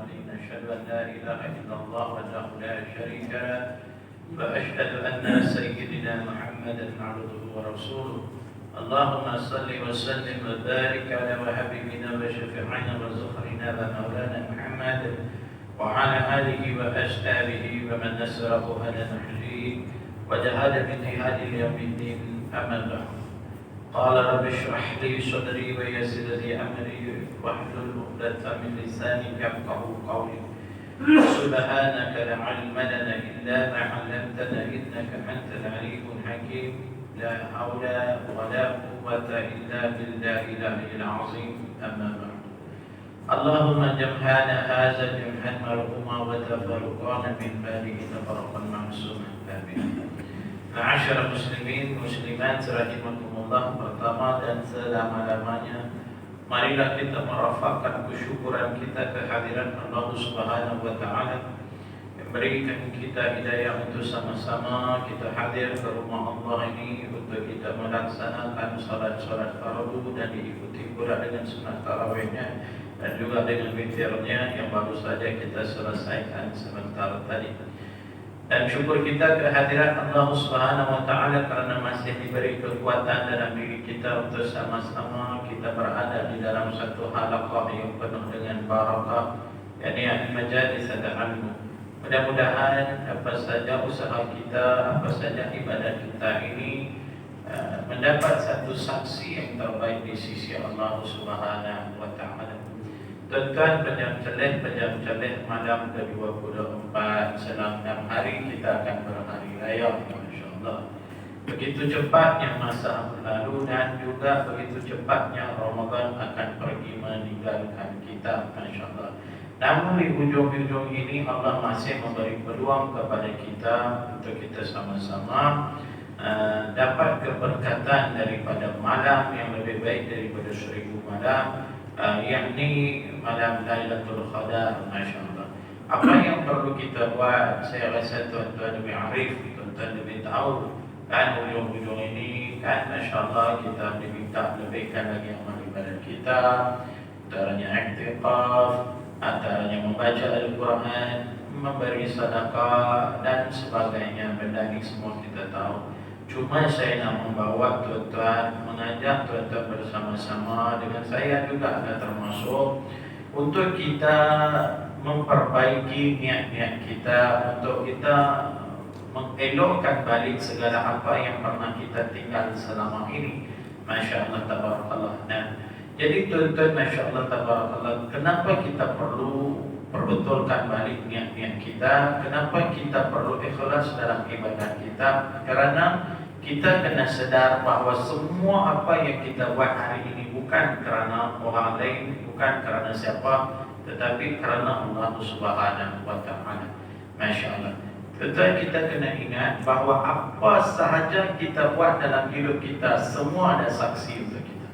الصالحين أشهد أن لا إله إلا الله وحده لا شريك له وأشهد أن سيدنا محمدا عبده ورسوله اللهم صل وسلم وبارك على وحبيبنا وشفيعنا وزخرنا ومولانا محمد وعلى آله وأصحابه ومن نصره على نهجه وجاهد بجهاد يوم الدين أما بعد قال رب اشرح لي صدري ويسر لي أمري واحلل عقدة من لساني يفقهوا قولي سبحانك لا علم لنا إلا ما علمتنا إنك أنت العليم الحكيم لا حول ولا قوة إلا بالله العلي العظيم أما بعد اللهم جمعنا هذا جمعا مرحوما وتفرقنا من بعده تفرقا معصوما آمين. Ma'asyarul muslimin muslimat rahimakumullah, pertama dan selama-lamanya marilah kita merafakkan kesyukuran kita kehadiran Allah Subhanahu wa taala yang berikan kita hidayah untuk sama-sama kita hadir ke rumah Allah ini untuk kita melaksanakan salat-salat fardu dan diikuti pula dengan sunat tarawihnya dan juga dengan witirnya yang baru saja kita selesaikan sebentar tadi. Dan syukur kita kehadiran Allah Subhanahu wa taala karena masih diberi kekuatan dalam diri kita untuk sama-sama kita berada di dalam satu halaqah yang penuh dengan barakah, yakni majalis al-ilmu. Mudah-mudahan apa saja usaha kita, apa saja ibadah kita ini mendapat satu saksi yang terbaik di sisi Allah Subhanahu wa taala. Tuan-tuan, pejam celeh malam ke-24 selang 6 hari kita akan berhari raya, masya-Allah. Begitu cepatnya masa berlalu dan juga begitu cepatnya Ramadan akan pergi meninggalkan kita, masya-Allah. Namun di ujung-ujung ini Allah masih memberi peluang kepada kita untuk kita sama-sama dapat keberkatan daripada malam yang lebih baik daripada 1000 malam, yakni malam Lailatul Qadar, masya-Allah. Apa yang perlu kita buat? Saya rasa tuan-tuan lebih arif, tuan-tuan lebih tahu. Kan ujung-ujung ini kan masya-Allah kita diminta lebihkan lagi amal ibadah kita, antaranya i'tikaf, antaranya membaca Al-Quran, memberi sedekah dan sebagainya. Benda ini semua kita tahu. Cuma saya nak membawa tuan-tuan, mengajak tuan-tuan bersama-sama dengan saya juga ada termasuk untuk kita memperbaiki niat-niat kita, untuk kita mengelokkan balik segala apa yang pernah kita tinggal selama ini. Masya Allah tabarakallah. Nah, jadi tuan-tuan, masya Allah tabarakallah, kenapa kita perlu perbetulkan balik niat-niat kita? Kenapa kita perlu ikhlas dalam ibadah kita? Karena kita kena sedar bahawa semua apa yang kita buat hari ini bukan kerana orang lain, bukan kerana siapa, tetapi kerana Allah Subhanahu wa taala. Masya-Allah. Tetapi kita kena ingat bahawa apa sahaja kita buat dalam hidup kita, semua ada saksi untuk kita.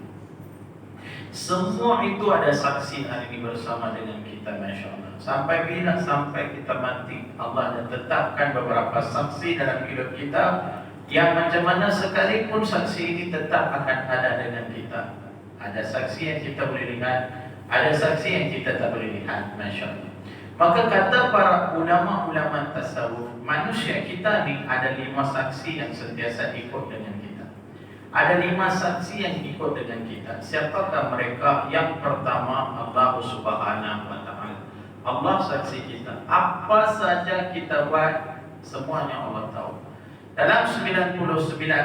Semua itu ada saksi hari ini bersama dengan kita, masya-Allah. Sampai bila? Sampai kita mati, Allah dah tetapkan beberapa saksi dalam hidup kita yang macam mana sekalipun saksi ini tetap akan ada dengan kita. Ada saksi yang kita boleh lihat, ada saksi yang kita tak boleh lihat, masya-Allah. Maka kata para ulama-ulama tasawuf, manusia kita ni ada 5 saksi yang sentiasa ikut dengan kita. Ada 5 saksi yang ikut dengan kita. Siapakah mereka? Yang pertama, Allah Subhanahu wa taala. Allah saksi kita. Apa saja kita buat, semuanya Allah tahu. Dalam 99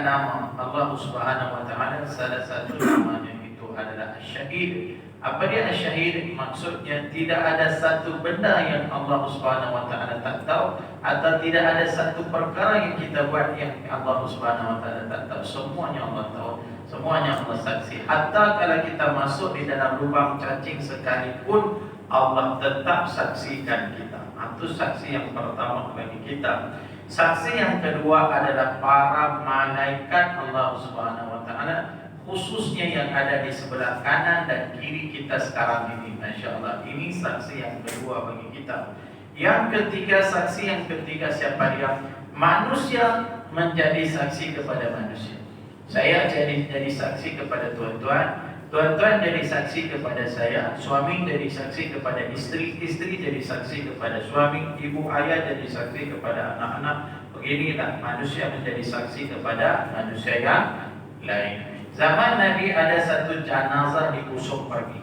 nama Allah Subhanahu wa taala, salah satu namanya itu adalah Asy-Syahid. Apa dia Asy-Syahid? Maksudnya tidak ada satu benda yang Allah Subhanahu wa taala tak tahu, atau tidak ada satu perkara yang kita buat yang Allah Subhanahu wa taala tak tahu. Semuanya Allah tahu, semuanya Allah saksi. Hatta kalau kita masuk di dalam lubang cacing sekalipun, Allah tetap saksikan kita. Itu saksi yang pertama bagi kita. Saksi yang kedua adalah para malaikat Allah Subhanahu wa taala, khususnya yang ada di sebelah kanan dan kiri kita sekarang ini, masya-Allah. Ini saksi yang kedua bagi kita. Yang ketiga, saksi yang ketiga siapa dia? Manusia menjadi saksi kepada manusia. Saya jadi saksi kepada tuan-tuan, Tuan-tuan jadi saksi kepada saya, suami jadi saksi kepada isteri, isteri jadi saksi kepada suami, ibu ayah jadi saksi kepada anak-anak. Beginilah manusia menjadi saksi kepada manusia yang lain. Zaman Nabi ada satu jenazah di pusuk pagi.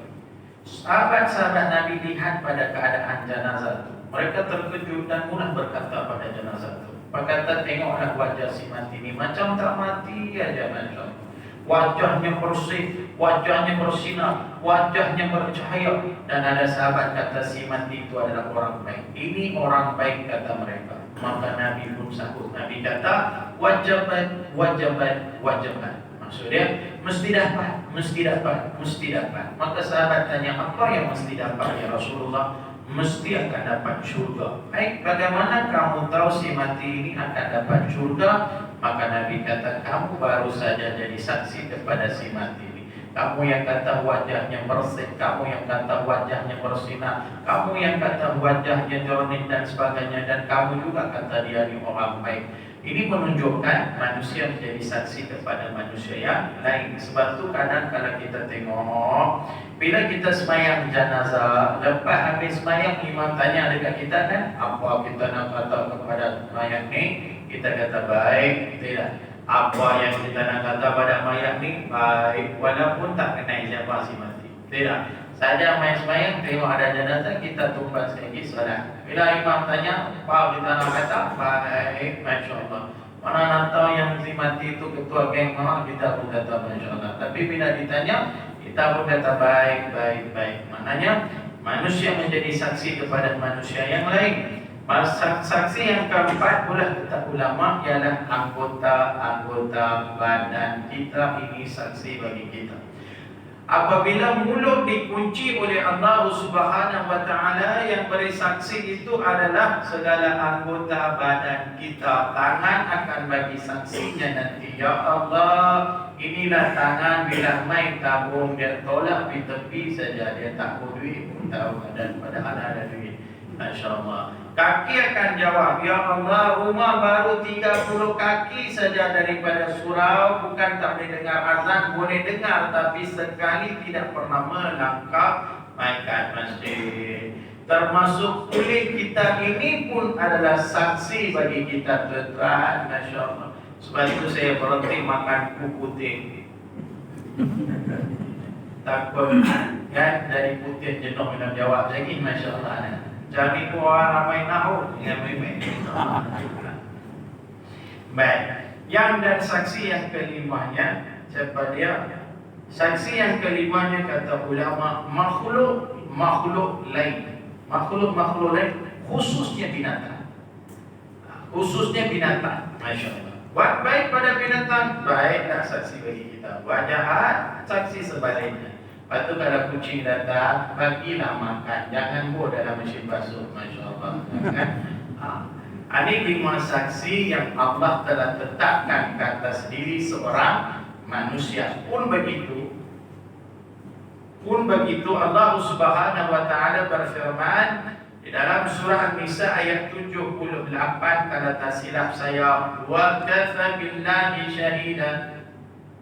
Sahabat-sahabat Nabi lihat pada keadaan jenazah itu. Mereka terkejut dan mulai berkata pada jenazah itu. Berkata, tengoklah wajah si mati ini macam tak mati aja macam. Wajahnya bersih, wajahnya bersinar, wajahnya bercahaya. Dan ada sahabat kata si mati itu adalah orang baik. Ini orang baik kata mereka. Maka Nabi pun sahut. Nabi kata, wajabat, wajabat, wajabat. Maksudnya, mesti dapat, mesti dapat, mesti dapat. Maka sahabat tanya, apa yang mesti dapat ya Rasulullah? Mesti akan dapat syurga. Baik, bagaimana kamu tahu si mati ini akan dapat syurga? Maka Nabi kata, kamu baru saja jadi saksi kepada si mati ini. Kamu yang kata wajahnya bersih, kamu yang kata wajahnya bersinar, kamu yang kata wajahnya jernih dan sebagainya, dan kamu juga kata dia ini orang baik. Ini menunjukkan manusia menjadi saksi kepada manusia yang lain. Sebab itu kadang kalau kita tengok, bila kita sembahyang jenazah, lepas habis sembahyang imam tanya dekat kita kan, apa kita nak kata kepada mayat ni? Kita kata baik, tidak. Apa yang kita nak kata pada mayat ni? Baik, walaupun tak kenal siapa si mati. Tidak. Saja main sembahyang, tengok ada jenazah, kita tumpah sekali solat. Bila imam tanya, apa kita nak kata? Baik, Masya Allah. Mana nak tahu yang si mati itu ketua geng mana, kita pun kata Masya Allah. Tapi bila ditanya, kita pun kata baik, baik, baik. Maknanya, manusia menjadi saksi kepada manusia yang lain. Saksi yang keempat pula kata ulama ialah anggota-anggota badan kita ini saksi bagi kita. Apabila mulut dikunci oleh Allah Subhanahu wa taala, yang beri saksi itu adalah segala anggota badan kita. Tangan akan bagi saksinya nanti. Ya Allah, inilah tangan bila main tabung dia tolak di tepi saja, dia tak duit pun tahu, dan padahal ada duit. Masya Allah. Kaki akan jawab, ya Allah, rumah baru 30 kaki saja daripada surau, bukan tak boleh dengar azan, boleh dengar, tapi sekali tidak pernah melangkah maikat masjid. Termasuk kulit kita ini pun adalah saksi bagi kita, tuan-tuan. Masya Allah. Sebab itu saya berhenti makan kuku putih. Takut kan dari putih jenuh minum jawab lagi. Masya Allah. Jadi orang ramai nahu dengan main-main. Baik. Yang dan saksi yang kelimanya, siapa dia? Saksi yang kelimanya kata ulama, makhluk lain. Makhluk lain, khususnya binatang. Khususnya binatang. Masya Allah. Buat baik pada binatang, baiklah saksi bagi kita. Buat jahat, saksi sebaliknya. Lepas tu kalau kucing datang, bagilah makan. Jangan buat dalam mesin basuh. Masya Allah. Ini 5 saksi yang Allah telah tetapkan ke atas diri seorang manusia. Pun begitu Allah Subhanahu wa taala berfirman di dalam surah An-Nisa ayat 78, kalau tak silap saya, wa kafa billahi syahida.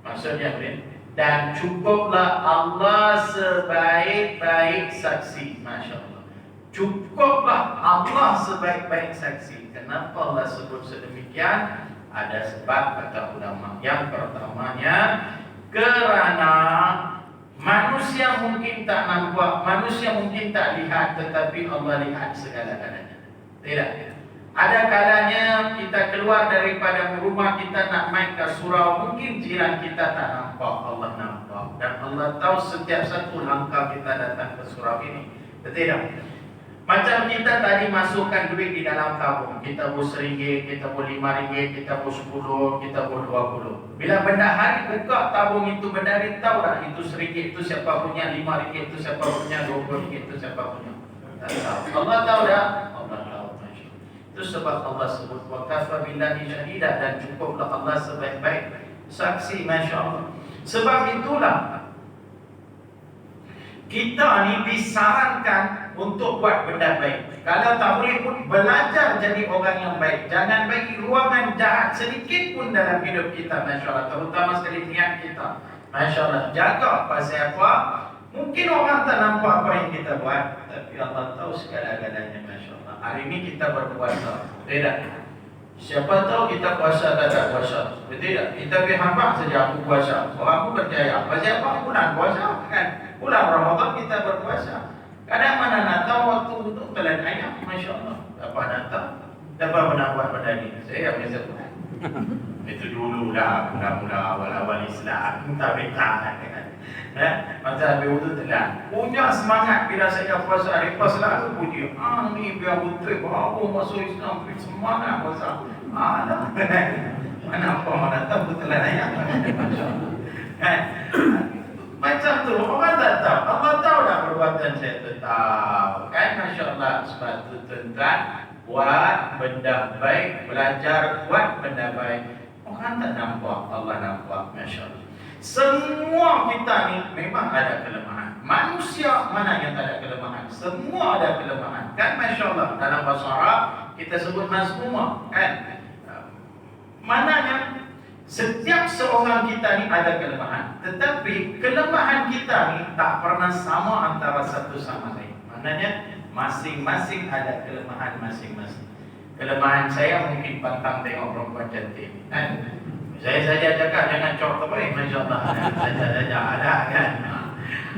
Maksudnya apa? Dan cukuplah Allah sebaik-baik saksi. Masya Allah. Cukuplah Allah sebaik-baik saksi. Kenapa Allah sebut sedemikian? Ada sebab kata ulama. Yang pertamanya, kerana manusia mungkin tak nampak, manusia mungkin tak lihat, tetapi Allah lihat segala-galanya. Tidak. Ada kalanya kita keluar daripada rumah kita nak main ke surau, mungkin jiran kita tak nampak, Allah nampak. Dan Allah tahu setiap satu langkah kita datang ke surau ini. Betul tak? Macam kita tadi masukkan duit di dalam tabung. Kita buat RM1, kita buat RM5, kita buat RM10, kita buat RM20. Bila benda hari buka tabung itu, benda hari tahu tak itu RM1 itu siapa punya, RM5 itu siapa punya, RM20 itu siapa punya. Tak tahu. Allah tahu tak? Allah tahu. Itu sebab Allah sebut wa kafa billahi syahida, dan cukuplah Allah sebaik-baik saksi. Masya Allah. Sebab itulah kita ni disarankan untuk buat benda baik. Kalau tak boleh pun belajar jadi orang yang baik. Jangan bagi ruangan jahat sedikit pun dalam hidup kita. Masya Allah. Terutama sekali niat kita. Masya Allah. Jaga pasal apa? Mungkin orang tak nampak apa yang kita buat, tapi Allah tahu segala-galanya. Masya Allah. Hari ini kita berpuasa, tidak? Siapa tahu kita puasa atau tak puasa, betul tak? Kita pergi hampa saja aku puasa. Orang aku percaya. Pasal apa? Bulan puasa kan? Bulan Ramadan kita berpuasa. Kadang mana nak tahu waktu untuk telan ayam. Masya Allah. Apa nak tahu? Dapat pendapat pada ini. Saya biasa buat. Itu dulu lah, mula-mula awal-awal Islam. Tapi tak kan? Masa ambil wudhu telan. Punya semangat bila saya puasa. Lepas selalu puji. Ni biar betul. Baru masuk Islam. Semangat puasa. Mana apa mana tahu telan ayam. Macam tu. Orang tak tahu. Allah tahu dah perbuatan saya tu tahu. Kan Masya Allah. Sebab tu tuan-tuan. Buat benda baik. Belajar buat benda baik. Orang tak nampak. Allah nampak. Masya Allah. Semua kita ni memang ada kelemahan. Manusia mana yang tak ada kelemahan? Semua ada kelemahan. Kan Masya Allah. Dalam bahasa Arab kita sebut mazmumah. Kan? Mananya setiap seorang kita ni ada kelemahan. Tetapi kelemahan kita ni tak pernah sama antara satu sama lain. Maknanya masing-masing ada kelemahan masing-masing. Kelemahan saya mungkin pantang tengok perempuan cantik. Kan? Saya saja cakap jangan cok terbaik. Masya Allah. Saja ada kan.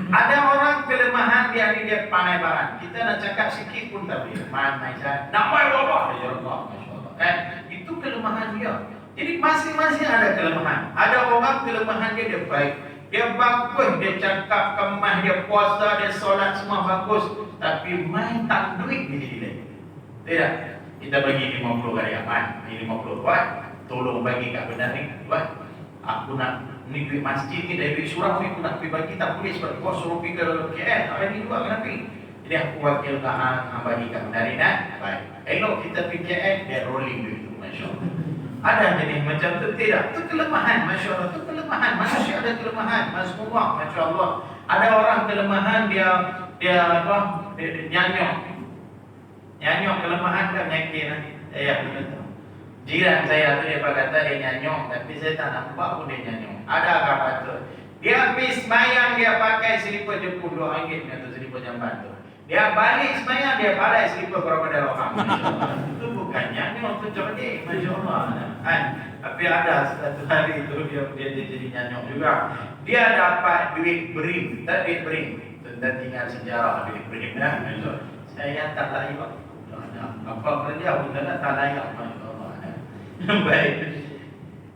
Ada orang kelemahan dia ni dia pandai barang. Kita nak cakap sikit pun tak boleh. Macam nak main apa? Ya Allah. Masya Allah. Kan? Itu kelemahan dia. Jadi masing-masing ada kelemahan. Ada orang kelemahan dia baik. Dia bagus, dia cakap kemah, dia puasa, dia solat semua bagus. Tapi main tak duit dia jadi lain. Tidak. Kita bagi 50 kali aman. 50 buat. Tolong bagi kat benar ni. Buat. Aku nak ni duit masjid ni dari duit surau ni aku nak pergi bagi tak boleh sebab bos suruh pergi ke KL. Hari ni juga kenapa? Jadi aku wakilkan bagi kat benar ni dah. Baik. Elok kita pergi KL dia rolling duit tu. Masya Allah. Ada jenis macam tu tidak. Itu kelemahan. Masya Allah. Itu kelemahan. Manusia ada kelemahan. Masya-Allah. Masya Allah. Ada orang kelemahan dia apa? Dia nyanyok. Nyanyok kelemahan kan penyakit. Ya betul. Jiran saya tu dia kata dia nyanyong, tapi saya tak nampak pun dia nyanyong. Ada apa patut? Dia habis sembahyang dia pakai selipar jepun RM2 atau selipar jamban tu. Dia balik sembahyang dia balik selipar krokodil orang. Itu bukan nyanyong, tu cerdik. Masya-Allah. Kan? Tapi ada satu hari tu dia jadi nyanyong juga. Dia dapat duit bering, tak duit bering. Tentang tinggal sejarah duit bering dah. Saya tak layak. Apa kerja pun tak layak. Baik.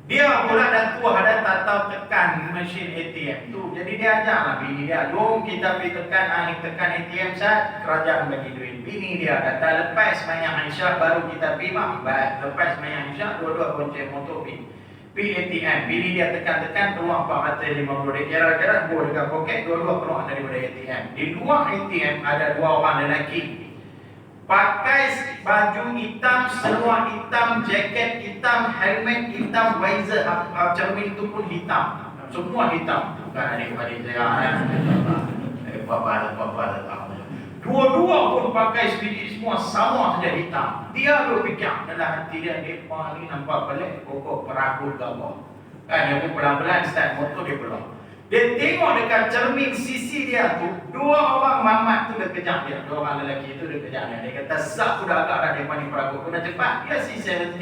Dia pula dah tua ada tak tahu tekan mesin ATM tu. Jadi dia ajarlah bini dia, "Jom kita pergi tekan ATM sat, kerajaan bagi duit." Bini dia kata, "Lepas sembahyang Isyak baru kita pergi mak." Baik, lepas sembahyang Isyak dua-dua bonceng motor pergi ATM. Bini dia tekan-tekan keluar RM450. Kira-kira gua dekat poket, dua-dua keluar daripada ATM. Di luar ATM ada dua orang lelaki. Pakai baju hitam, semua hitam, jaket hitam, helmet hitam, visor cermin itu pun hitam. Semua hitam. Bukan adik-adik saya. Bapa tahu. Dua-dua pun pakai sebiji semua sama saja hitam. Dia berfikir dalam hati dia, depa ni nampak pelik, pokok perahu gambar. Kan dia pun pelan-pelan start motor dia pulang. Dia tengok dekat cermin sisi dia tu, dua orang mamat tu dia kejar dia. Dua orang lelaki tu dia kejar dia. Dia kata, "Sak sudah agak dah depa ni perahu kena cepat." Dia C70.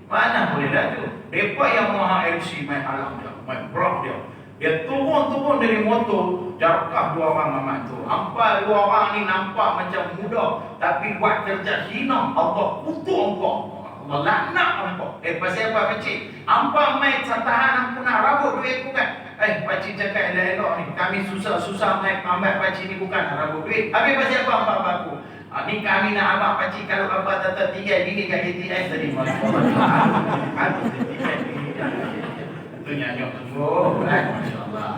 Mana boleh dah tu. Depa yang maha MC main alam dia, main brok dia. Dia turun dari motor, jarkah dua orang mamat tu. Hampa dua orang ni nampak macam muda, tapi buat kerja hina. Allah kutuk engkau. Allah laknat engkau. Pasal apa kecil? Hampa main tahan aku nak rabut duit aku kan. Pakcik cakap elok-elok ni. Kami susah-susah main ambil pakcik ni bukan nak rabut duit. Habis pasal apa hampa aku? Ni kami nak abang pakcik kalau abang tak tinggal bini kat ATM tadi. Aduh, tinggal bini kat itu nyanyok sungguh. Masya-Allah.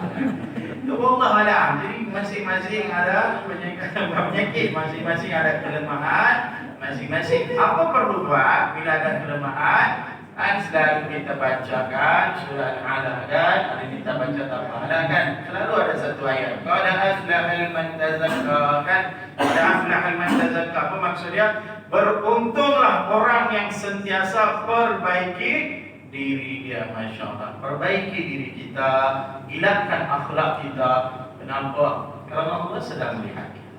Itu Allah alam. Jadi masing-masing ada penyakit, masing-masing ada kelemahan, masing-masing. Apa perlu buat bila ada kelemahan? Kan selalu kita bacakan surah Al-Alaq kan, ada kita baca tabalah kan. Selalu ada satu ayat. Qad aflahal man tazakka kan. Qad aflahal man tazakka. Apa maksudnya? Beruntunglah orang yang sentiasa perbaiki diri dia, Masya Allah. Perbaiki diri kita, hilangkan akhlak kita. Kenapa? Karena Allah sedang melihat kita.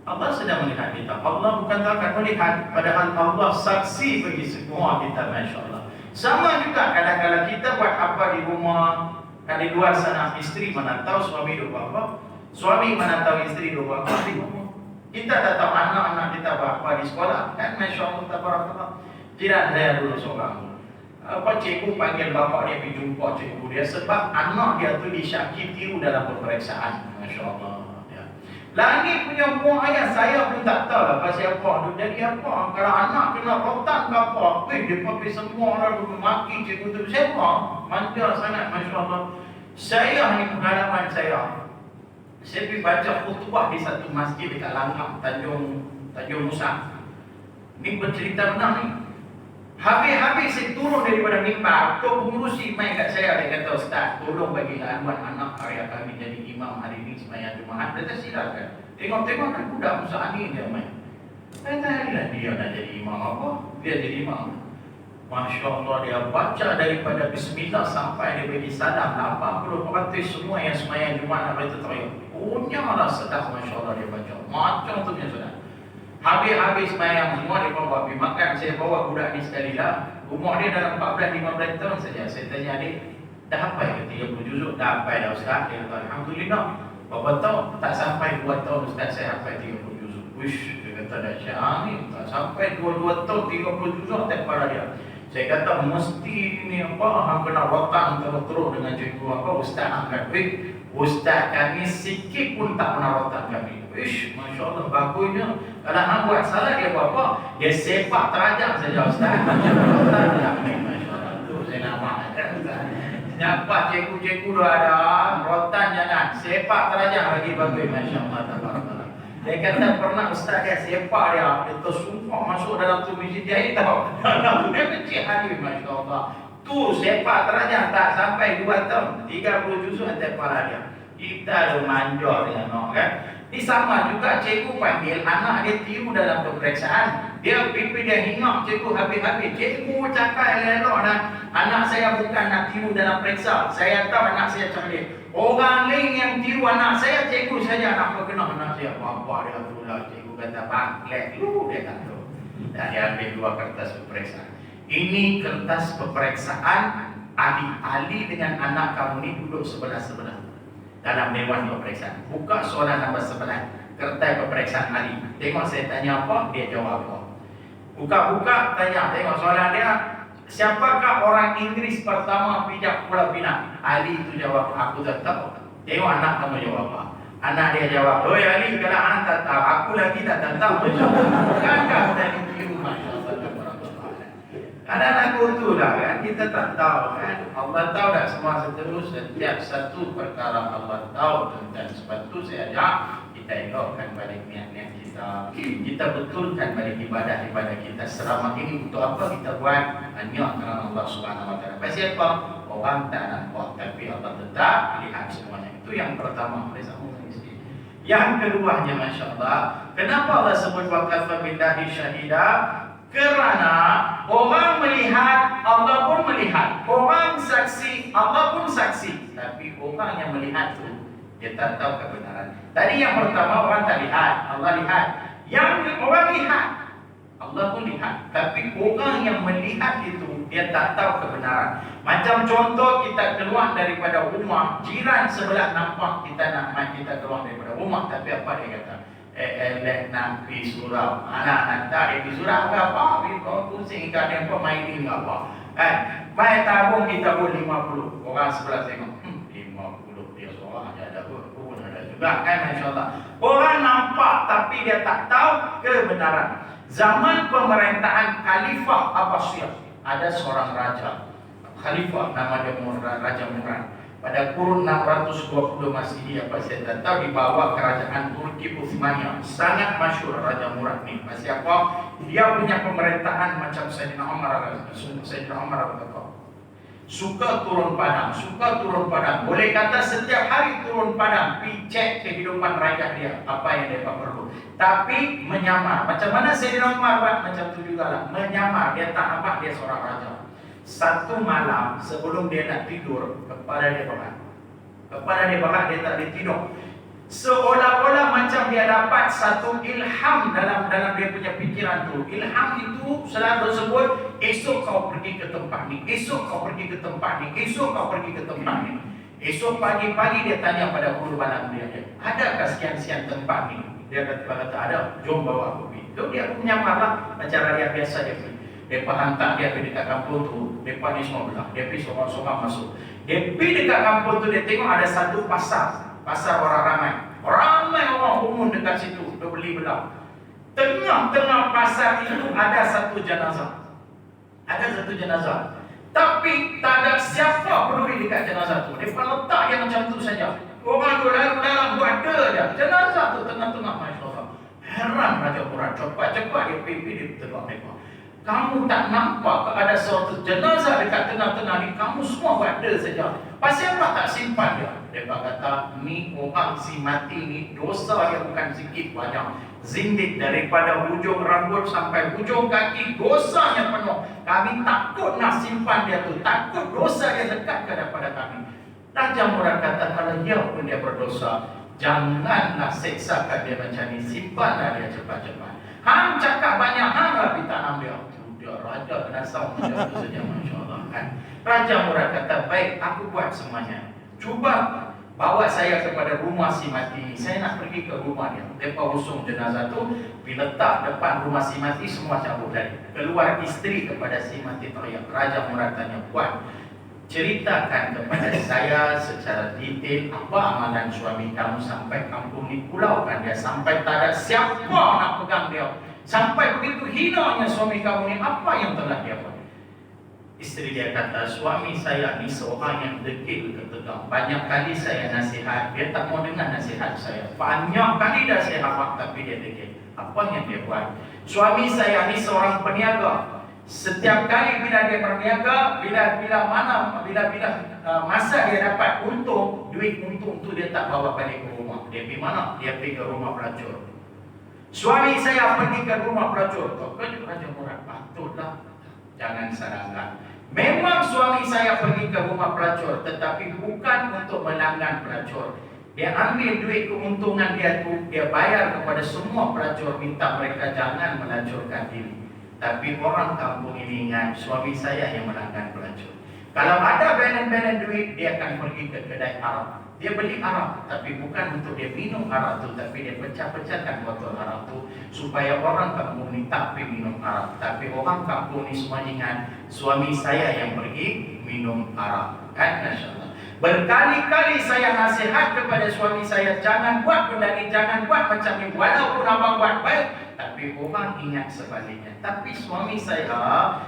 Allah sedang melihat kita. Allah bukan tak akan melihat, padahal Allah saksi bagi semua kita, Masya Allah. Sama juga kadang-kadang kita buat apa di rumah, di luar sana istri mana tahu suami dia buat apa, suami mana tahu istri dia buat apa di rumah. Kita tak tahu anak-anak kita buat apa di sekolah, kan? Masya Allah, tabarakallah. Jiran saya dulu seorang, cikgu panggil bapak dia pergi jumpa cikgu dia sebab anak dia tu disyakiti dalam peperiksaan. Masya Allah. Ya. Langit punya buah ayah saya pun tak tahu lah pasal apa tu jadi apa. Kalau anak kena rotan ke apa, dia pergi semua orang dulu maki cikgu tu. Siapa? Manja sangat, Masya Allah. Saya ni pengalaman saya. Saya pergi baca khutbah di satu masjid dekat Langkang, Tanjung Musa. Ni bercerita benar ni. Habis-habis saya turun daripada mimbar, tok pengurusi mai kat saya, dia kata, "Ustaz, tolong bagi anuan anak karya kami jadi imam hari ini sembahyang Jumaat." Dia silakan. Tengok-tengok kan budak Musa ni dia mai. Saya tanya dia nak jadi imam apa? Dia jadi imam. Masya Allah, dia baca daripada Bismillah sampai dia bagi salam 80% semua yang sembahyang Jumaat apa itu teriak. Punyalah sedap, Masya Allah dia baca. Macam tu punya sedap. Habis-habis sembahyang semua dia bawa pergi makan. Saya bawa budak ni sekali lah. Umur dia dalam 14-15 tahun saja. Saya tanya dia, dah hafal ke 30 juzuk? Dah hafal dah Ustaz. Dia kata, Alhamdulillah. Berapa tahun? Tak sampai 2 tahun Ustaz saya hafal 30 juzuk. Wish, dia kata dahsyat ni. Tak sampai 2 tahun 30 juzuk atas kepala dia. Saya kata mesti ni apa, hang kena rotan terus dengan cikgu apa, Ustaz angkat. Ustaz kami sikit pun tak pernah rotan kami. Ish, Masya Allah, bagusnya. Kalau hang buat salah, dia buat apa? Dia sepak terajang saja, Ustaz. Masya Allah, tu saya namakan, Ustaz. Nampak cikgu-cikgu dah ada, rotan jangan. Sepak terajang lagi bagus, Masya Allah. Dia kata pernah Ustaz dia sepak dia tersumpah masuk dalam tu masjid dia tahu. Dia kecil hati, Masya Allah. Tu sepak terajang tak sampai 2 tahun, 30 juzuk atas kepala dia. Kita dah manja dengan nak, kan? Ini sama juga cikgu panggil anak dia tiru dalam peperiksaan. Dia pipi dia hingap cikgu habis-habis. Cikgu cakap elok nak anak saya bukan nak tiru dalam periksa. Saya tahu anak saya cerdik. Orang lain yang tiru anak saya, cikgu saja nak berkenal anak saya. Bapa dia pula cikgu kata bangklek lu dia tak tahu. Dan dia ambil 2 kertas peperiksaan. Ini kertas peperiksaan ahli dengan anak kamu ni duduk sebelah-sebelah dalam dewan peperiksaan. Buka soalan nombor 11, kertas peperiksaan ahli. Tengok saya tanya apa, dia jawab apa. Buka-buka, tanya, tengok soalan dia. Siapakah orang Inggeris pertama pijak Pulau Pinang? Ali itu jawab, aku tak tahu. Tengok anak kamu jawab apa. Anak dia jawab, oi Ali, kalau anak tak tahu, aku lagi tak tahu. Kakak dari tiru, Masya Allah. Ada lagu tu lah kan, kita tak tahu kan. Allah tahu tak semua seterus, setiap satu perkara Allah tahu. Dan sebab tu saya ajak kita elokkan balik niat-niat kita. Kita betulkan balik ibadah-ibadah kita. Selama ini untuk apa kita buat? Hanya kerana Allah Subhanahu Wa Taala. Pasal apa? Orang tak nampak, tapi Allah tetap lihat semuanya. Itu yang pertama. Yang keduanya, Masya Allah, kenapa Allah sebut wakafa billahi syahidah? Kerana orang melihat, Allah pun melihat. Orang saksi, Allah pun saksi. Tapi orang yang melihat tu, dia tak tahu kebenaran. Tadi yang pertama orang tak lihat, Allah lihat. Yang orang lihat, Allah pun lihat. Tapi orang yang melihat itu, dia tak tahu kebenaran. Macam contoh kita keluar daripada rumah, jiran sebelah nampak kita nak main, kita keluar daripada rumah. Tapi apa dia kata? Nak pergi surau. Anak tak pergi surau ke apa? Kau pusing kat dia, kau main ni apa? Main tabung kita pun 50. Orang sebelah tengok, 50 dia seorang aja ada pun ada juga kan, Masya Allah. Orang nampak tapi dia tak tahu kebenaran. Zaman pemerintahan Khalifah Abbasiyah, ada seorang raja. Khalifah nama dia Raja Murad. Pada kurun 620 Masehi apa saya tak tahu, di bawah kerajaan Turki Uthmaniyah. Sangat masyhur Raja Murad ni. Pasal apa? Dia punya pemerintahan macam Sayyidina Umar. Sayyidina Umar kata, suka turun padang, suka turun padang. Boleh kata setiap hari turun padang, pergi cek kehidupan rakyat dia, apa yang dia perlu. Tapi menyamar. Macam mana Sayyidina Umar buat? Macam tu juga lah. Menyamar. Dia tak nampak dia seorang raja. Satu malam sebelum dia nak tidur, kepala dia bengak. Dia tak boleh tidur. Seolah-olah macam dia dapat satu ilham dalam dia punya pikiran tu. Ilham itu selalu sebut, esok kau pergi ke tempat ni, esok kau pergi ke tempat ni, esok kau pergi ke tempat ni. Esok pagi-pagi dia tanya pada guru malam dia, adakah sekian-sekian tempat ni? Dia kata ada, jom bawa aku pergi. So dia punya malam macam rakyat biasa dia pergi. Dia hantar dia pergi dekat kampung tu, dia ni semua belah. Dia pergi sorang-sorang masuk. Dia pergi dekat kampung tu, dia tengok ada satu pasar orang ramai. Ramai orang umum dekat situ, dia beli belah. Tengah-tengah pasar itu ada satu jenazah. Tapi tak ada siapa peduli dekat jenazah tu. Dia letak dia macam tu saja. Orang tu lalu-lalu buat ada je. Jenazah tu tengah-tengah, Masya Allah. Heran Raja Murad, cepat-cepat dia pergi dia tengok mereka. Kamu tak nampak ada suatu jenazah dekat tengah-tengah ni, kamu semua buat ada saja. Pasal apa tak simpan dia? Dia kata, ni orang si mati ni dosa yang bukan sikit banyak. Zindik daripada hujung rambut sampai hujung kaki, dosanya penuh. Kami takut nak simpan dia tu, takut dosa dia dekat kepada kami. Raja Murad kata, kalau dia pun dia berdosa, janganlah seksakan dia macam ni, simpanlah dia cepat-cepat. Hang cakap banyak hang tapi tak ambil. Dia raja kena sound macam tu saja, Masya Allah kan. Raja Murad kata, baik, aku buat semuanya. Cuba bawa saya kepada rumah si mati. Saya nak pergi ke rumah dia. Mereka usung jenazah tu, diletak depan rumah si mati, semua cabut dari. Keluar isteri kepada si mati teriak. Raja Murad tanya, Puan, ceritakan kepada saya secara detail apa amalan suami kamu sampai kampung ni pulaukan dia, sampai tak ada siapa nak pegang dia, sampai begitu hinanya suami kamu ni, apa yang telah dia buat? Isteri dia kata, suami saya ni seorang yang degil ketegang. Banyak kali saya nasihat, dia tak mau dengar nasihat saya. Banyak kali dah saya harap, tapi dia degil. Apa yang dia buat? Suami saya ni seorang peniaga. Setiap kali bila dia berniaga, bila masa dia dapat untung, duit untung tu dia tak bawa balik ke rumah. Dia pergi mana? Dia pergi ke rumah pelacur. Suami saya pergi ke rumah pelacur. Kau Raja Murad, patutlah, jangan salahkan. Memang suami saya pergi ke rumah pelacur, tetapi bukan untuk melanggan pelacur. Dia ambil duit keuntungan dia tu, dia bayar kepada semua pelacur, minta mereka jangan melacurkan diri. Tapi orang kampung ini ingat suami saya yang melanggan pelacur. Kalau ada belen-belen duit, dia akan pergi ke kedai arak. Dia beli arak, tapi bukan untuk dia minum arak tu, tapi dia pecah-pecahkan botol arak tu supaya orang kampung ni tak pergi minum arak. Tapi orang kampung ni semua ingat suami saya yang pergi minum arak. Kan, Masya Allah. Berkali-kali saya nasihat kepada suami saya, jangan buat benda ni, jangan buat macam ni, walaupun abang buat baik. Tapi orang ingat sebaliknya. Tapi suami saya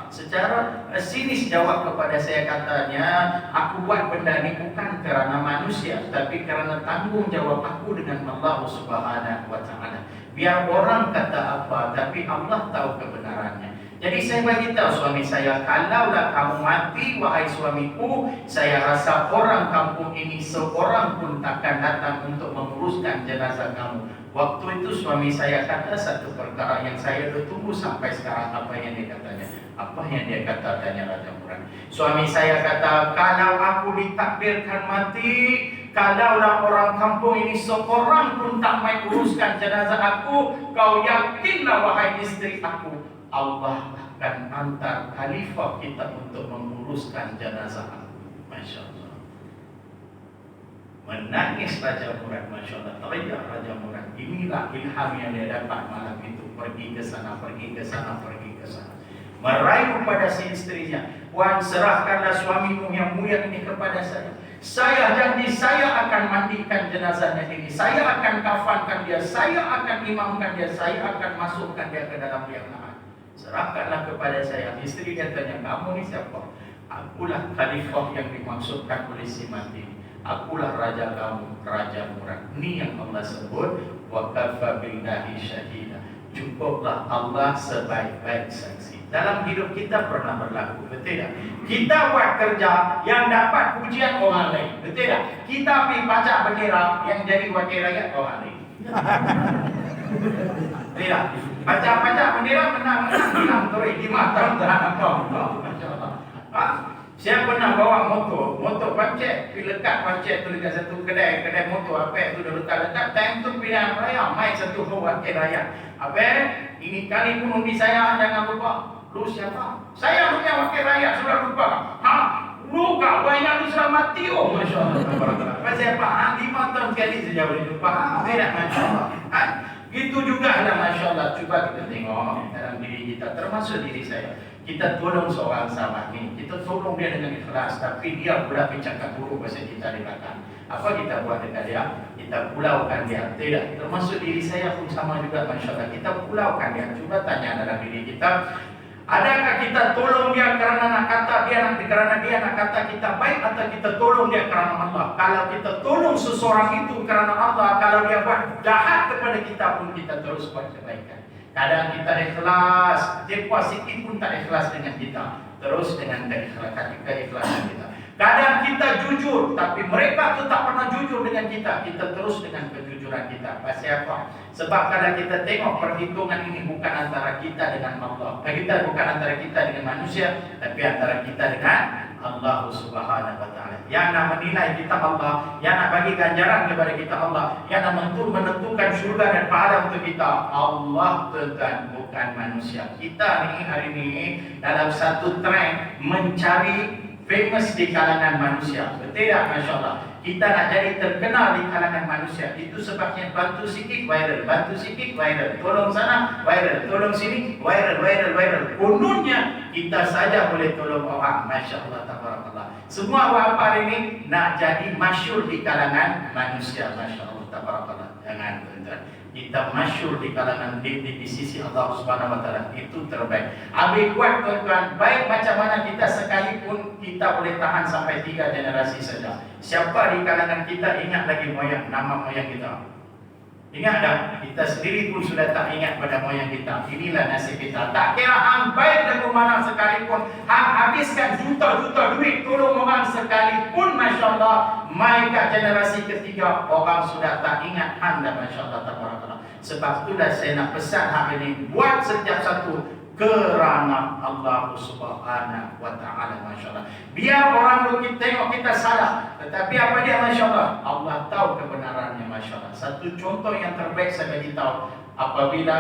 secara sinis jawab kepada saya, katanya, aku buat benda ni bukan kerana manusia, tapi kerana tanggungjawab aku dengan Allah Subhanahu wa Ta'ala. Biar orang kata apa, tapi Allah tahu kebenarannya. Jadi saya beritahu suami saya, kalaulah kamu mati, wahai suamiku, saya rasa orang kampung ini seorang pun takkan datang untuk menguruskan jenazah kamu. Waktu itu suami saya kata satu perkara yang saya tunggu sampai sekarang. Apa yang dia katanya? Apa yang dia kata, tanya Raja Murad. Suami saya kata, kalau aku ditakdirkan mati, kalaulah orang kampung ini seorang pun tak mau uruskan jenazah aku, kau yakinlah wahai isteri aku, Allah akan hantar khalifah kita untuk menguruskan jenazah aku. Masya Allah. Menangis Raja Murad, Masya Allah. Teriak Raja Murad. Inilah ilham yang dia dapat malam itu. Pergi ke sana, pergi ke sana, pergi ke sana. Merayu kepada si istrinya, Puan, serahkanlah suamimu yang mulia ini kepada saya. Saya janji saya akan mandikan jenazahnya ini. Saya akan kafankan dia. Saya akan imamkan dia. Saya akan masukkan dia ke dalam liang lahat. Serahkanlah kepada saya. Isteri dia tanya, kamu ni siapa? Akulah khalifah yang dimaksudkan oleh si mati. Akulah raja kamu, Raja Murad. Ini yang Allah sebut, wa kafa billahi syahida. Cukuplah Allah sebaik-baik saksi. Dalam hidup kita pernah berlaku, betul tak? Kita buat kerja yang dapat pujian orang lain, betul tak? Kita pergi pajak bendera yang jadi wakil rakyat orang lain. Betul tak? Pajak bendera menang-menang hilang terus 5 tahun tak apa. Saya pernah bawa motor pancet, pergi lekat pancet tu dekat satu kedai motor apa tu dah letak time tu pilihan raya, mai satu wakil raya. Ini kali pun undi saya jangan lupa. Lu siapa? Saya punya wakil raya, sudah lupa. Lu kau banyak lu sudah mati Masya Allah. Pasal apa? 5 tahun sekali saja boleh lupa. Tidak Masya Allah. Itu juga ada Masya Allah. Cuba kita tengok dalam diri kita, termasuk diri saya. Kita tolong seorang sahabat ni, kita tolong dia dengan ikhlas, tapi dia pula bercakap buruk pasal kita di belakang. Apa kita buat dekat dia? Kita pulaukan dia. Tidak, termasuk diri saya pun sama juga Masya Allah. Kita pulaukan dia. Cuba tanya dalam diri kita, adakah kita tolong dia kerana dia nak kata kita baik, atau kita tolong dia kerana Allah? Kalau kita tolong seseorang itu kerana Allah, kalau dia buat jahat kepada kita pun kita terus buat kebaikan. Kadang kita ikhlas, dia sikit pun tak ikhlas dengan kita, terus dengan keikhlasan kita. Kadang kita jujur, tapi mereka tu tak pernah jujur dengan kita, kita terus dengan kejujuran kita. Pasal apa? Sebab kadang kita tengok perhitungan ini bukan antara kita dengan Allah, kita bukan antara kita dengan manusia, tapi antara kita dengan Allah Subhanahu wa Ta'ala. Yang nak menilai kita Allah, yang nak bagi ganjaran kepada kita Allah, yang nak menentukan syurga dan pahala untuk kita Allah, tuan-tuan, bukan manusia. Kita ni hari ini dalam satu trend mencari famous di kalangan manusia. Betul tak? Masya Allah. Kita nak jadi terkenal di kalangan manusia. Itu sebabnya bantu sikit viral, bantu sikit viral, tolong sana viral, tolong sini viral. Kononnya kita saja boleh tolong orang. Masya Allah, tabarakallah. Semua apa ini nak jadi masyhur di kalangan manusia. Masya Allah, tabarakallah. Jangan tuan-tuan. Kita masyhur di kalangan di sisi Allah Subhanahu wa Ta'ala, itu terbaik. Habis kuat tuan-tuan, baik macam mana kita sekalipun kita boleh tahan sampai 3 generasi saja. Siapa di kalangan kita ingat lagi nama moyang kita? Ingat dah, kita sendiri pun sudah tak ingat pada moyang kita. Inilah nasib kita. Tak kira hang baik lagu mana sekalipun, hang habiskan juta-juta duit tolong orang sekalipun, Masya Allah, mai kat generasi ketiga orang sudah tak ingat hang dah. Masya Allah, tabarakallah. Sebab itulah saya nak pesan hari ini, buat setiap satu kerana Allah Subhanahu wa Ta'ala. Masya Allah. Biar orang kita tengok kita salah, tetapi apa dia? Masya Allah, Allah tahu kebenarannya. Masya Allah. Satu contoh yang terbaik saya bagi tahu, apabila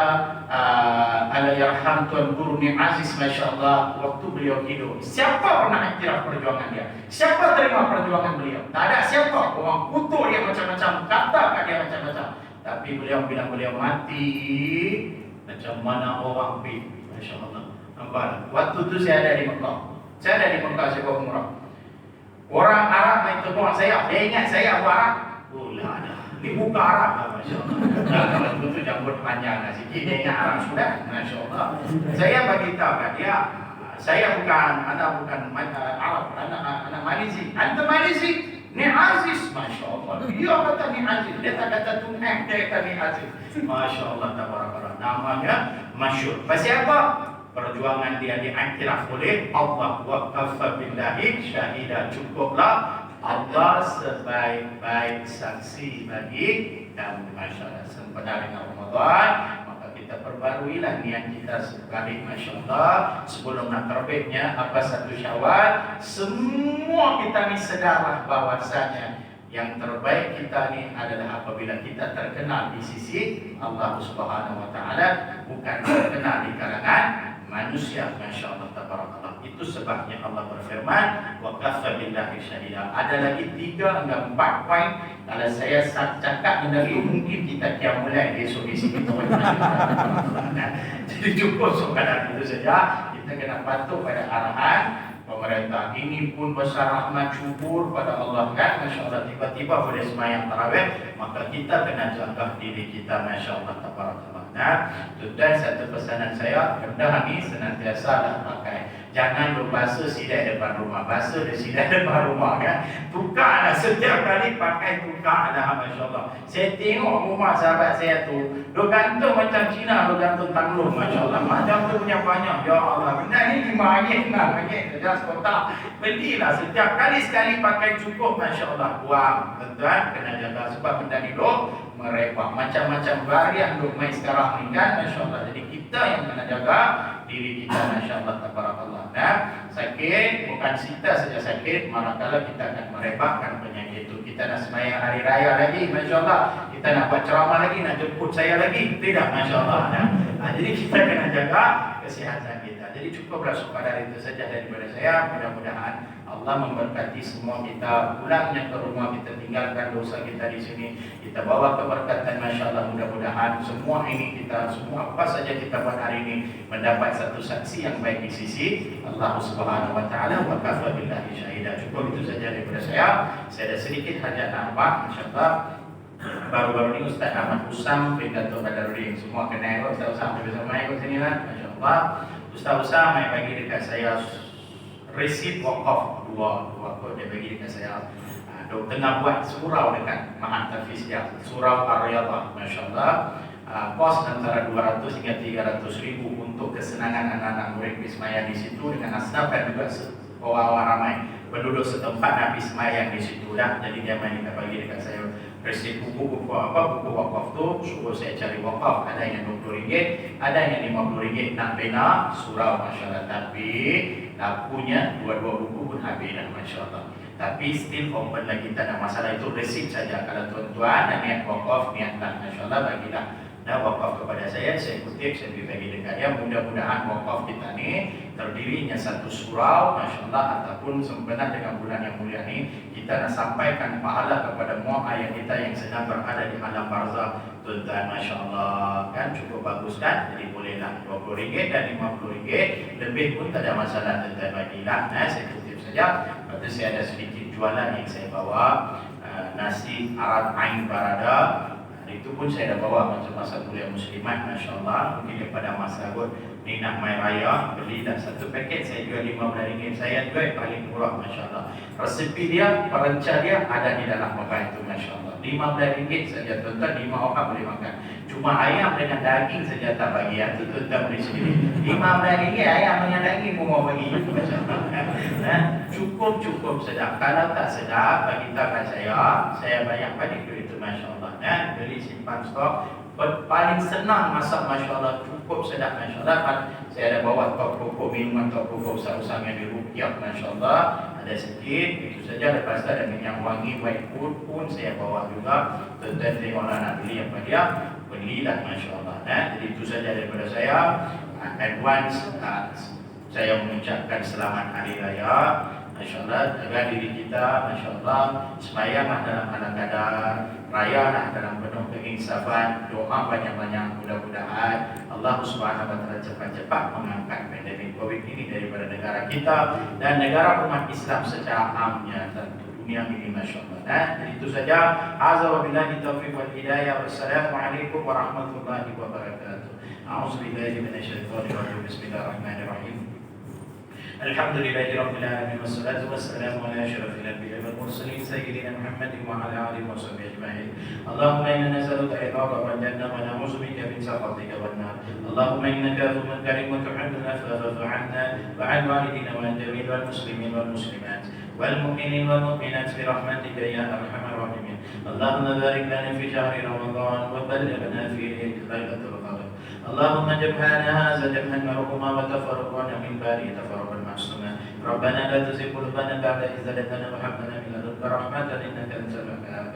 Allahyarham Tuan Guru Ni Aziz, Masya Allah, waktu beliau hidup, siapa pernah iktiraf perjuangan dia? Siapa terima perjuangan beliau? Tak ada siapa. Orang kutuk dia macam-macam, katakan dia macam-macam. Tapi beliau bilang beliau mati, macam mana orang pergi. Masya Allah. Nampak? Waktu tu saya ada di Mekah. Saya buat umrah. Orang Arab main tengok saya, dia ingat saya Abu Arab. Oh lah dah. Ni buka Arab lah, Masya Allah. Kalau tu jambut panjang lah sikit, dia ingat Arab sudah. Masya Allah. Saya bagi tahu kat dia, saya bukan Arab, anak Malizi. Anda Malizi? Ni Aziz, Masya Allah. Dia kata Ni Aziz. Dia tak kata Tuhan, dia kata Ni Aziz. Masya Allah, tabarakallah. Namanya masyhur. Pasal apa? Perjuangan dia diiktiraf oleh Allah. Wa kafa billahi syahida. Cukuplah Allah sebaik-baik saksi bagi kami. Masya Allah. Sempena dengan Ramadan, maka kita perbaruilah niat kita sekali. Masya Allah. Sebelum nak terbitnya 1 Syawal, semua kita ni sedarlah bahwasanya yang terbaik kita ni adalah apabila kita terkenal di sisi Allah Subhanahu wa Ta'ala, bukan terkenal di kalangan manusia. Masya Allah, tabarakallah. Itu sebabnya Allah berfirman, wa kafa billahi syahida. Ada lagi 3 hingga 4 poin. Kalau saya cakap benda itu, mungkin kita mulai esok di sini. Jadi cukup sekadar itu saja. Kita kena patuh pada arahan pemerintah. Ini pun besar rahmat syukur pada Allah kan. Masya Allah, tiba-tiba boleh semayang tarawih, maka kita kena jaga diri kita. Masya Allah, tabarakallah. Nah, dan satu pesanan saya, benda ni senantiasa dah pakai. Jangan berbasuh sidai depan rumah, basuh di sidai depan rumah kan. Tukarlah setiap kali pakai, tukarlah. Masya Allah. Saya tengok rumah sahabat saya tu, dia gantung macam Cina, dia gantung tanglung. Masya Allah. Macam tu punya banyak. Ya Allah, benda ni RM5 lah, ringgit kotak. Belilah setiap kali sekali pakai cukup. Masya Allah. Buang. Tuan-tuan kena jaga sebab benda ni dok merepah. Macam-macam varian dok main sekarang ni kan. Masya Allah. Jadi kita yang kena jaga diri kita, masya-Allah tabarakallah. Nah, sakit bukan kita saja sakit, manakala kita akan merebakkan penyakit itu. Kita nak sembahyang hari raya lagi, masya-Allah. Kita nak buat ceramah lagi, nak jemput saya lagi, tidak, masya-Allah. Jadi kita kena jaga kesihatan kita. Jadi cukuplah sekadar itu saja daripada saya. Mudah-mudahan Allah memberkati semua kita, pulangnya ke rumah kita, tinggalkan dosa kita di sini, kita bawa keberkatan, masya-Allah. Mudah-mudahan semua ini kita, semua apa saja kita buat hari ini mendapat satu saksi yang baik di sisi Allah Subhanahu wa taala. Wa kafa billahi syahida. Cukup itu saja daripada saya. Saya ada sedikit hajat nampak, masya-Allah. Baru-baru ini Ustaz Ahmad Usam bin Dato' Badarudin, semua kenal Ustaz Usam, bisa main kat sini lah, masya-Allah. Ustaz Usam mai bagi dekat saya resip wakaf dua kod dia bagi dekat saya. Dok tengah buat surau dekat Mahat Tafiz dia, surau Ar-Riyadhah, masya-Allah. Kos antara 200 hingga 300 ribu untuk kesenangan anak-anak murid bismaya di situ dengan asnaf dan juga orang ramai penduduk setempat Nabi semayang di situ dah. Jadi dia main kita bagi dekat saya resip buku apa, buku wakaf tu suruh saya cari wakaf, ada yang RM20, ada yang RM50 nak bina surau, masya-Allah. Tapi lakunya dua-dua buku pun habis dah, masya-Allah. Tapi still open lagi, tak ada masalah, itu resip saja. Kalau tuan-tuan ada niat wakaf, niatkan, masya-Allah, bagilah dah wakaf kepada saya kutip, saya bagi dekat dia. Mudah-mudahan wakaf kita ni terdirinya satu surau, masya-Allah, ataupun sempena dengan bulan yang mulia ni kita nak sampaikan pahala kepada semua ayah kita yang sedang berada di alam barzah, tuan-tuan, masya-Allah. Kan cukup bagus kan? Jadi bolehlah RM20 dan RM50, lebih pun tak ada masalah, tuan-tuan, bagilah. Saya kutip saja. Lepas tu saya ada sedikit jualan yang saya bawa, nasi arat ain barada. Itu pun saya dah bawa macam masa kuliah muslimat, masya-Allah. Mungkin daripada masa kot ni nak main raya, beli dah satu paket, saya jual RM15. Saya jual paling murah, masya-Allah. Resepi dia, perenca dia ada di dalam makan itu, masya-Allah. RM15 saja, tuan-tuan, 5 orang boleh makan. Cuma ayam dengan daging saja tak bagi, itu tuan-tuan boleh sendiri. RM15 ayam dengan daging pun mau bagi, masya-Allah. Cukup sedap. Kalau tak sedap, bagi tahu saya bayar balik duit itu, masya-Allah. Beli simpan stok. Paling senang masak, masya-Allah, cukup sedap, masya-Allah. Saya ada bawa top pokok minuman, top pokok usah-usah yang dirupiah, masya-Allah. Ada sikit, itu saja. Lepas tu ada minyak wangi, white food pun saya bawa juga. Tuan-tuan tengoklah nak beli apa dia, belilah, masya-Allah. Jadi itu saja daripada saya. Advance, saya mengucapkan selamat hari raya, masya-Allah. Jaga diri kita, masya-Allah. Semayanglah dalam kadar, rayalah dalam penuh keinsafan. Doa banyak-banyak, mudah-mudahan Allah Subhanahu wa taala cepat-cepat mengangkat pandemik Covid ini daripada negara kita dan negara umat Islam secara amnya dan dunia ini, masya-Allah. Jadi itu saja. Azza wa billahi taufiq wal hidayah. Wassalamualaikum warahmatullahi wabarakatuh. A'udzubillahi minasyaitonir rajim. Bismillahirrahmanirrahim. Alhamdulillahi rabbil alamin wassalatu wassalamu ala asyrafil anbiya'i wal mursalin sayyidina Muhammadin wa ala alihi washabbihi ajma'in. Allahumma inna nas'aluka ridhaka wal jannah wa na'udzu bika min sakhatika wan nar. Allahumma innaka afuwwun karim wa tuhibbul afwa fa'fu 'anna wa 'an walidina wa an jami'il muslimin wal muslimat wal mu'minin wal mu'minat bi rahmatika ya arhamar rahimin. Allahumma barik lana fi shahri ramadan wa ballighna fihi lailatul qadr. اللهم اجعلنا هذا جمعا مرحوما وتفرقنا من بعده تفرقا معصوما. ربنا لا تزغ قلوبنا بعد إذ هديتنا وهب لنا من لدنك رحمة إنك أنت الوهاب.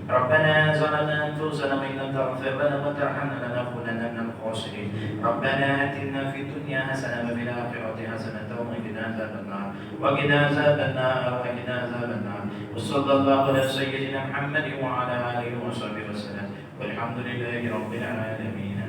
ربنا ظلمنا أنفسنا وإن لم تغفر لنا وترحمنا لنكونن من الخاسرين. ربنا آتنا في الدنيا حسنة وفي الآخرة حسنة وقنا عذاب النار وقنا عذاب النار. وصلى الله على سيدنا محمد وعلى آله وصحبه وسلم والحمد لله رب العالمين.